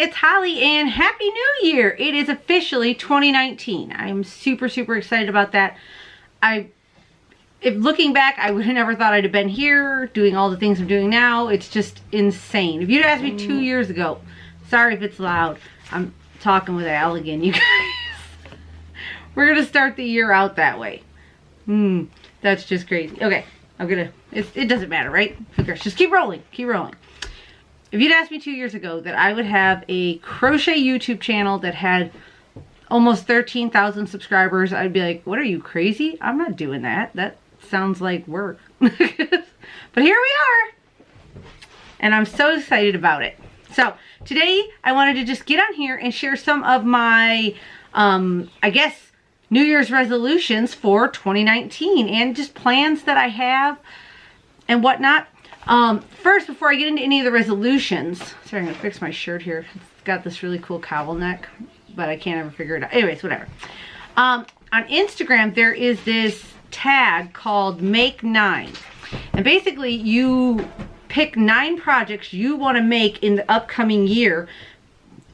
it's Holly and Happy New Year. It is officially 2019. I'm super excited about that. If looking back, I would have never thought I'd have been here doing all the things I'm doing now. It's just insane. If you'd asked me 2 years ago, sorry if it's loud, I'm talking with Al again, you guys. We're gonna start the year out that way. That's just crazy. Okay, it doesn't matter, right? Who cares? Just keep rolling, keep rolling. If you'd asked me 2 years ago that I would have a crochet YouTube channel that had almost 13,000 subscribers, I'd be like, what are you, crazy? I'm not doing that. That sounds like work. But here we are. And I'm so excited about it. So today I wanted to just get on here and share some of my, I guess, New Year's resolutions for 2019 and just plans that I have and whatnot. First, before I get into any of the resolutions, sorry, I'm gonna fix my shirt here. It's got this really cool cowl neck, but I can't ever figure it out. Anyways, whatever. On Instagram, there is this tag called Make 9. And basically, you pick 9 projects you want to make in the upcoming year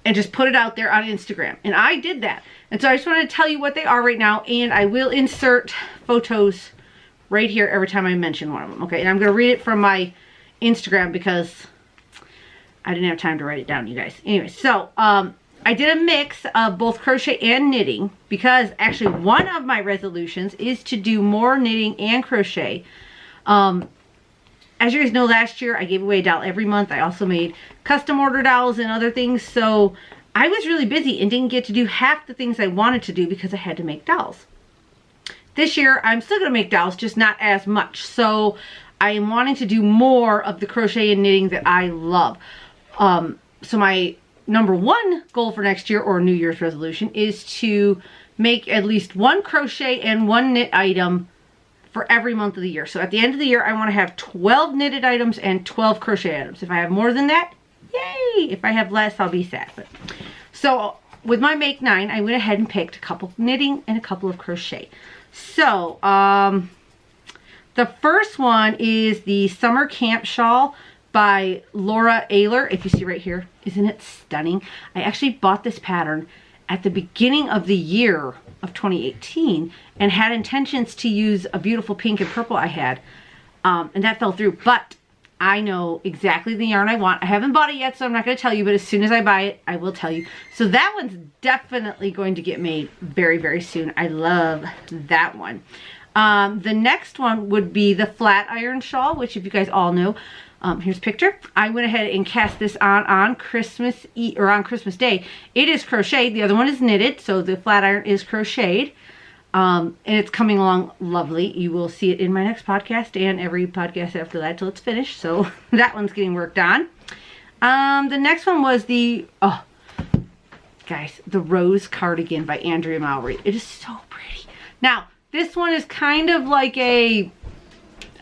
and just put it out there on Instagram. And I did that. And so I just want to tell you what they are right now, and I will insert photos right here every time I mention one of them, okay? And I'm going to read it from my Instagram because I didn't have time to write it down, you guys. Anyway, so I did a mix of both crochet and knitting because actually one of my resolutions is to do more knitting and crochet. As you guys know, last year I gave away a doll every month. I also made custom order dolls and other things, so I was really busy and didn't get to do half the things I wanted to do because I had to make dolls. This year, I'm still going to make dolls, just not as much. So I am wanting to do more of the crochet and knitting that I love. So my number 1 goal for next year, or New Year's resolution, is to make at least 1 crochet and 1 knit item for every month of the year. So at the end of the year, I want to have 12 knitted items and 12 crochet items. If I have more than that, yay! If I have less, I'll be sad. So with my Make 9, I went ahead and picked a couple knitting and a couple of crochet. So, the first one is the Summer Camp Shawl by Laura Ayler. If you see right here, isn't it stunning? I actually bought this pattern at the beginning of the year of 2018 and had intentions to use a beautiful pink and purple I had, and that fell through. But I know exactly the yarn I want. I haven't bought it yet, so I'm not going to tell you, but as soon as I buy it, I will tell you. So that one's definitely going to get made very soon. I love that one. The next one would be the Flat Iron Shawl, which if you guys all know, here's a picture. I went ahead and cast this on Christmas Eve, or on Christmas Day. It is crocheted. The other one is knitted, so the flat iron is crocheted. And it's coming along lovely. You will see it in my next podcast and every podcast after that till it's finished. So that one's getting worked on. The next one was the, oh, guys, the Rose Cardigan by Andrea Mowry. It is so pretty. Now, this one is kind of like a,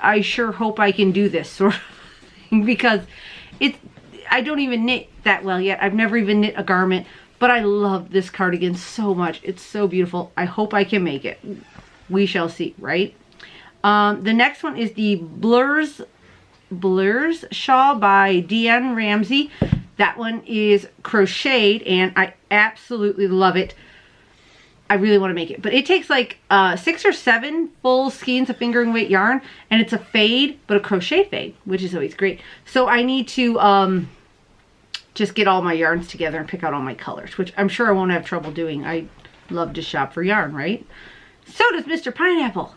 I sure hope I can do this sort of thing because I don't even knit that well yet. I've never even knit a garment. But I love this cardigan so much. It's so beautiful. I hope I can make it. We shall see, right? The next one is the Blurs Shawl by Deanne Ramsey. That one is crocheted, and I absolutely love it. I really want to make it. But it takes like 6 or 7 full skeins of fingering weight yarn, and it's a fade, but a crochet fade, which is always great. So I need to just get all my yarns together and pick out all my colors, which I'm sure I won't have trouble doing. I love to shop for yarn, right? So does Mr. Pineapple.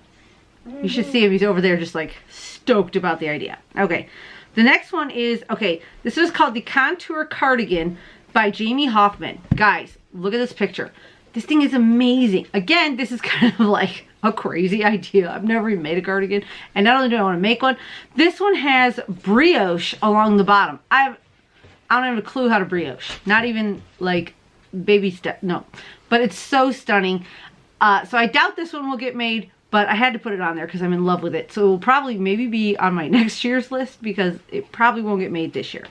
You should see him. He's over there just like stoked about the idea. Okay, the next one is, okay, this is called the Contour Cardigan by Jamie Hoffman. Guys, look at this picture. This thing is amazing. Again, this is kind of like a crazy idea. I've never even made a cardigan, and not only do I want to make one, this one has brioche along the bottom. I don't have a clue how to brioche. Not even like baby step, no. But it's so stunning. So I doubt this one will get made, but I had to put it on there because I'm in love with it. So it will probably maybe be on my next year's list because it probably won't get made this year.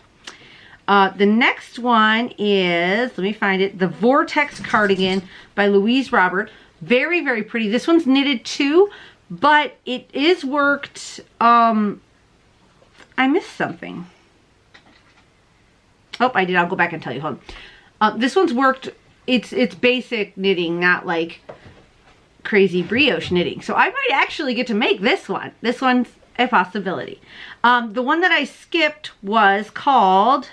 The next one is, let me find it, the Vortex Cardigan by Louise Robert. Very pretty. This one's knitted too, but it is worked, I missed something. Oh, I did. I'll go back and tell you. Hold on. This one's worked. It's basic knitting, not like crazy brioche knitting. So I might actually get to make this one. This one's a possibility. The one that I skipped was called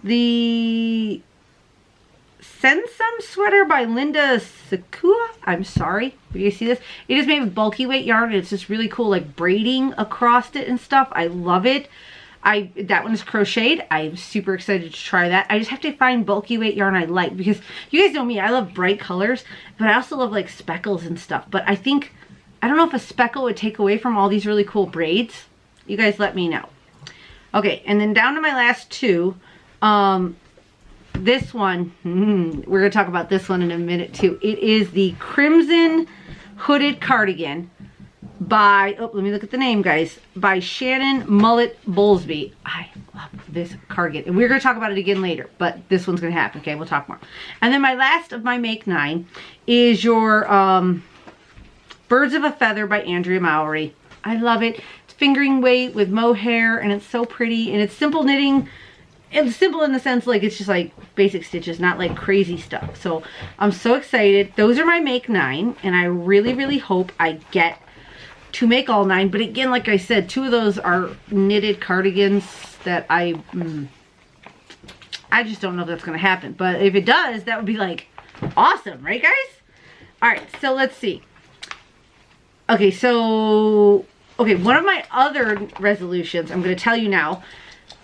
the Sensum Sweater by Linda Sakua. I'm sorry. Do you see this? It is made with bulky weight yarn, and it's just really cool, like braiding across it and stuff. I love it. That one is crocheted. I'm super excited to try that. I just have to find bulky weight yarn I like, because you guys know me, I love bright colors, but I also love like speckles and stuff. But I don't know if a speckle would take away from all these really cool braids. You guys let me know. Okay, and then down to my last two. This one, we're going to talk about this one in a minute too. It is the Crimson Hooded Cardigan by, oh, let me look at the name, guys, by Shannon Mullet Bowlesby. I love this cardigan, and we're going to talk about it again later, but this one's going to happen. Okay, we'll talk more. And then my last of my Make 9 is your Birds of a Feather by Andrea Mowry. I love it. It's fingering weight with mohair, and it's so pretty, and it's simple knitting. It's simple in the sense like it's just like basic stitches, not like crazy stuff. So I'm so excited. Those are my Make 9, and I really, really hope I get to make all 9. But again, like I said, 2 of those are knitted cardigans that I just don't know if that's going to happen. But if it does, that would be like awesome, right guys? All right, so let's see. Okay, so, one of my other resolutions, I'm going to tell you now,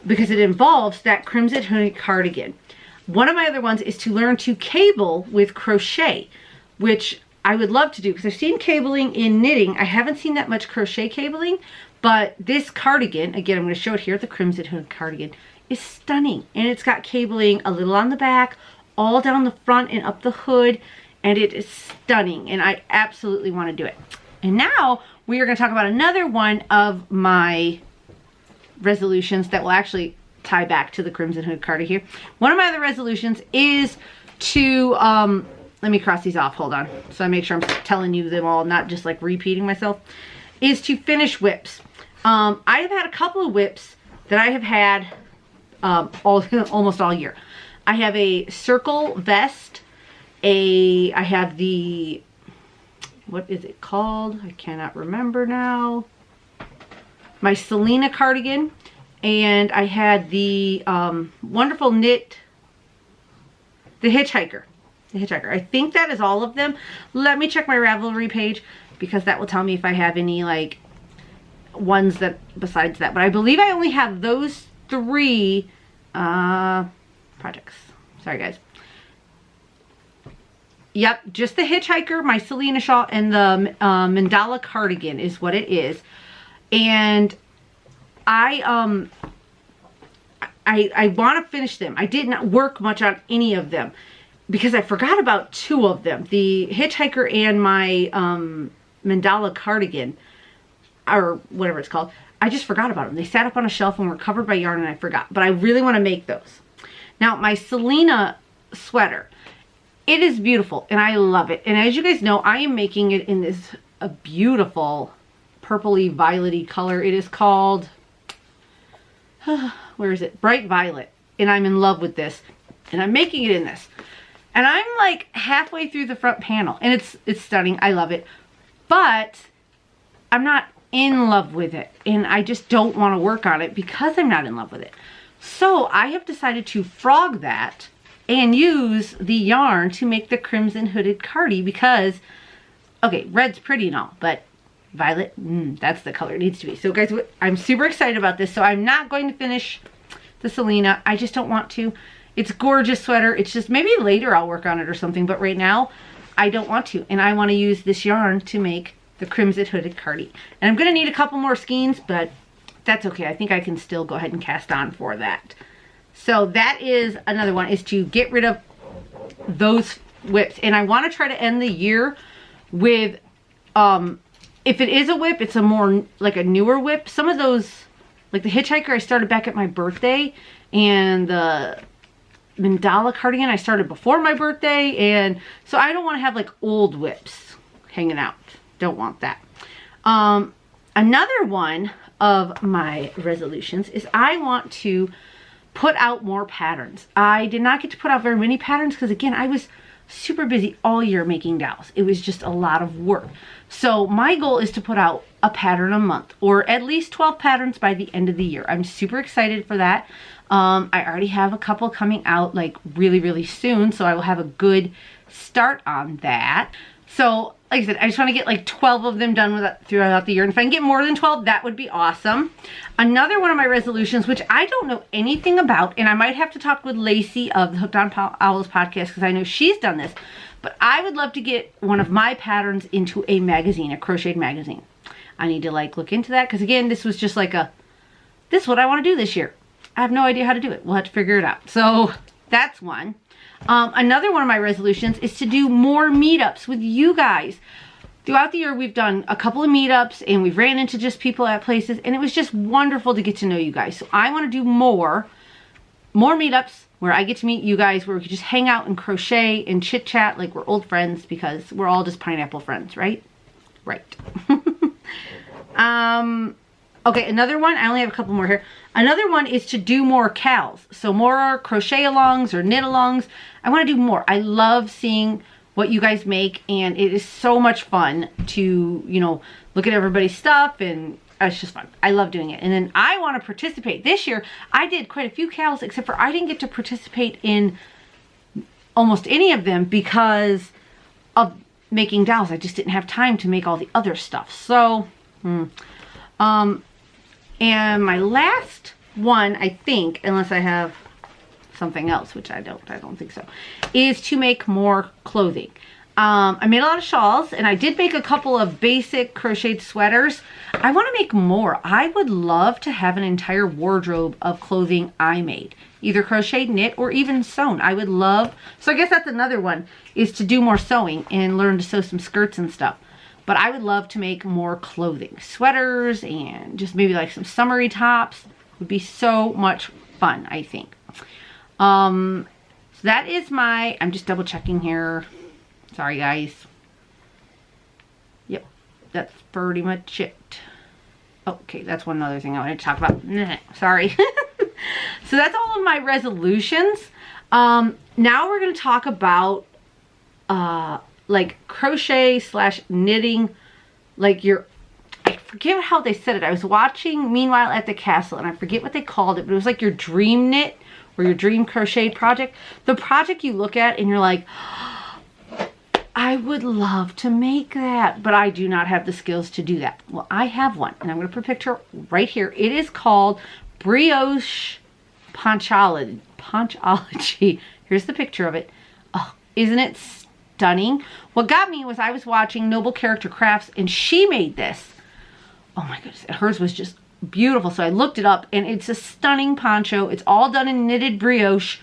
because it involves that Crimson Hooded Cardigan. One of my other ones is to learn to cable with crochet, which I would love to do, because I've seen cabling in knitting. I haven't seen that much crochet cabling, but this cardigan, again, I'm going to show it here, the Crimson Hooded Cardigan, is stunning. And it's got cabling a little on the back, all down the front and up the hood, and it is stunning, and I absolutely want to do it. And now we are going to talk about another one of my resolutions that will actually tie back to the Crimson Hood cardigan here. One of my other resolutions is to, let me cross these off, hold on, so I make sure I'm telling you them all, not just like repeating myself, is to finish whips. I have had a couple of whips that I have had almost all year. I have a circle vest, I have the, what is it called? I cannot remember now. My Selena cardigan, and I had the wonderful knit, the Hitchhiker. I think that is all of them. Let me check my Ravelry page, because that will tell me if I have any like ones that besides that. But I believe I only have those 3 projects. Sorry guys. Yep, just the Hitchhiker, my Selena shawl, and the mandala cardigan is what it is. And I want to finish them. I did not work much on any of them because I forgot about 2 of them. The Hitchhiker and my mandala cardigan, or whatever it's called. I just forgot about them. They sat up on a shelf and were covered by yarn, and I forgot. But I really want to make those. Now, my Selena sweater, it is beautiful, and I love it. And as you guys know, I am making it in this a beautiful purpley violety color. It is called, where is it? Bright Violet. And I'm in love with this. And I'm making it in this. And I'm like halfway through the front panel. And it's stunning. I love it. But I'm not in love with it. And I just don't want to work on it because I'm not in love with it. So I have decided to frog that and use the yarn to make the Crimson Hooded Cardi because, okay, red's pretty and all, but violet, that's the color it needs to be. So guys, I'm super excited about this. So I'm not going to finish the Selena. I just don't want to. It's a gorgeous sweater. It's just maybe later I'll work on it or something, but right now I don't want to. And I want to use this yarn to make the Crimson Hooded Cardi. And I'm going to need a couple more skeins, but that's okay. I think I can still go ahead and cast on for that. So that is another one, is to get rid of those whips. And I want to try to end the year with, if it is a whip, it's a more, like a newer whip. Some of those, like the Hitchhiker, I started back at my birthday. And the mandala cardigan, I started before my birthday. And so I don't want to have like old whips hanging out. Don't want that. Another one of my resolutions is I want to put out more patterns. I did not get to put out very many patterns because, again, I was super busy all year making dowels. It was just a lot of work. So my goal is to put out a pattern a month, or at least 12 patterns by the end of the year. I'm super excited for that. I already have a couple coming out like really, really soon, so I will have a good start on that. So like I said, I just want to get like 12 of them done throughout the year. And if I can get more than 12, that would be awesome. Another one of my resolutions, which I don't know anything about, and I might have to talk with Lacey of the Hooked on Owls podcast because I know she's done this, but I would love to get one of my patterns into a magazine, a crocheted magazine. I need to like look into that because, again, this was just like this is what I want to do this year. I have no idea how to do it. We'll have to figure it out. So that's one. Another one of my resolutions is to do more meetups with you guys. Throughout the year, we've done a couple of meetups and we've ran into just people at places, and it was just wonderful to get to know you guys. So I want to do more meetups where I get to meet you guys, where we can just hang out and crochet and chit chat like we're old friends, because we're all just pineapple friends, right? Right. Okay, another one, I only have a couple more here. Another one is to do more cals. So more crochet alongs or knit alongs. I want to do more. I love seeing what you guys make, and it is so much fun to, you know, look at everybody's stuff, and it's just fun. I love doing it. And then I want to participate. This year, I did quite a few cals, except for I didn't get to participate in almost any of them because of making dowels. I just didn't have time to make all the other stuff. So, and my last one, I think, unless I have something else, which I don't think so, is to make more clothing. I made a lot of shawls, and I did make a couple of basic crocheted sweaters. I want to make more. I would love to have an entire wardrobe of clothing I made, either crocheted, knit, or even sewn. I would love, so I guess that's another one, is to do more sewing and learn to sew some skirts and stuff. But I would love to make more clothing, sweaters, and just maybe like some summery tops. Would be so much fun, I think. So that is my, I'm just double checking here. Sorry, guys. Yep, that's pretty much it. Okay, that's one other thing I wanted to talk about. Sorry. So that's all of my resolutions. Now we're going to talk about like crochet / knitting, like I forget how they said it. I was watching Meanwhile at the Castle, and I forget what they called it, but it was like your dream knit or your dream crochet project. The project you look at and you're like, I would love to make that, but I do not have the skills to do that. Well, I have one, and I'm going to put a picture right here. It is called Brioche Punchology. Here's the picture of it. Oh, isn't it stunning? What got me was I was watching Noble Character Crafts, and she made this. Oh my goodness, hers was just beautiful. So I looked it up, and it's a stunning poncho. It's all done in knitted brioche.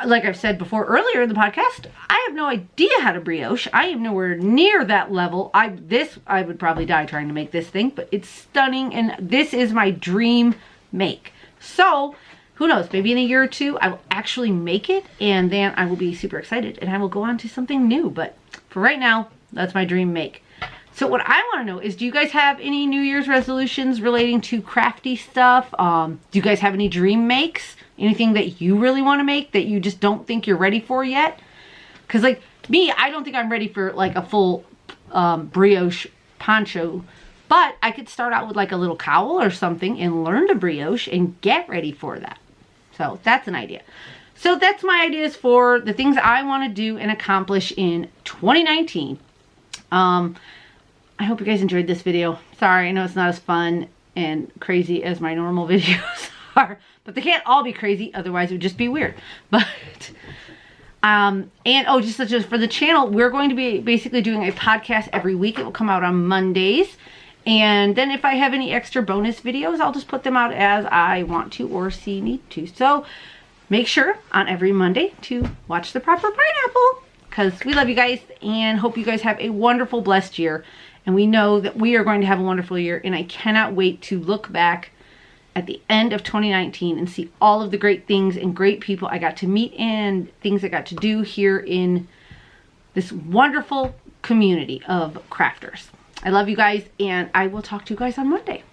Like I've said before earlier in the podcast, I have no idea how to brioche. I am nowhere near that level. I would probably die trying to make this thing, but it's stunning, and this is my dream make. So who knows, maybe in a year or two I will actually make it, and then I will be super excited and I will go on to something new. But for right now, that's my dream make. So what I want to know is, do you guys have any New Year's resolutions relating to crafty stuff? Do you guys have any dream makes? Anything that you really want to make that you just don't think you're ready for yet? Because like me, I don't think I'm ready for like a full brioche poncho. But I could start out with like a little cowl or something and learn to brioche and get ready for that. So that's an idea. So that's my ideas for the things I want to do and accomplish in 2019. I hope you guys enjoyed this video. Sorry, I know it's not as fun and crazy as my normal videos are, but they can't all be crazy, otherwise it would just be weird. But and oh, just for the channel, we're going to be basically doing a podcast every week. It will come out on Mondays, and then if I have any extra bonus videos, I'll just put them out as I want to or see need to. So make sure on every Monday to watch The Proper Pineapple, because we love you guys and hope you guys have a wonderful, blessed year. And we know that we are going to have a wonderful year, and I cannot wait to look back at the end of 2019 and see all of the great things and great people I got to meet and things I got to do here in this wonderful community of crafters. I love you guys, and I will talk to you guys on Monday.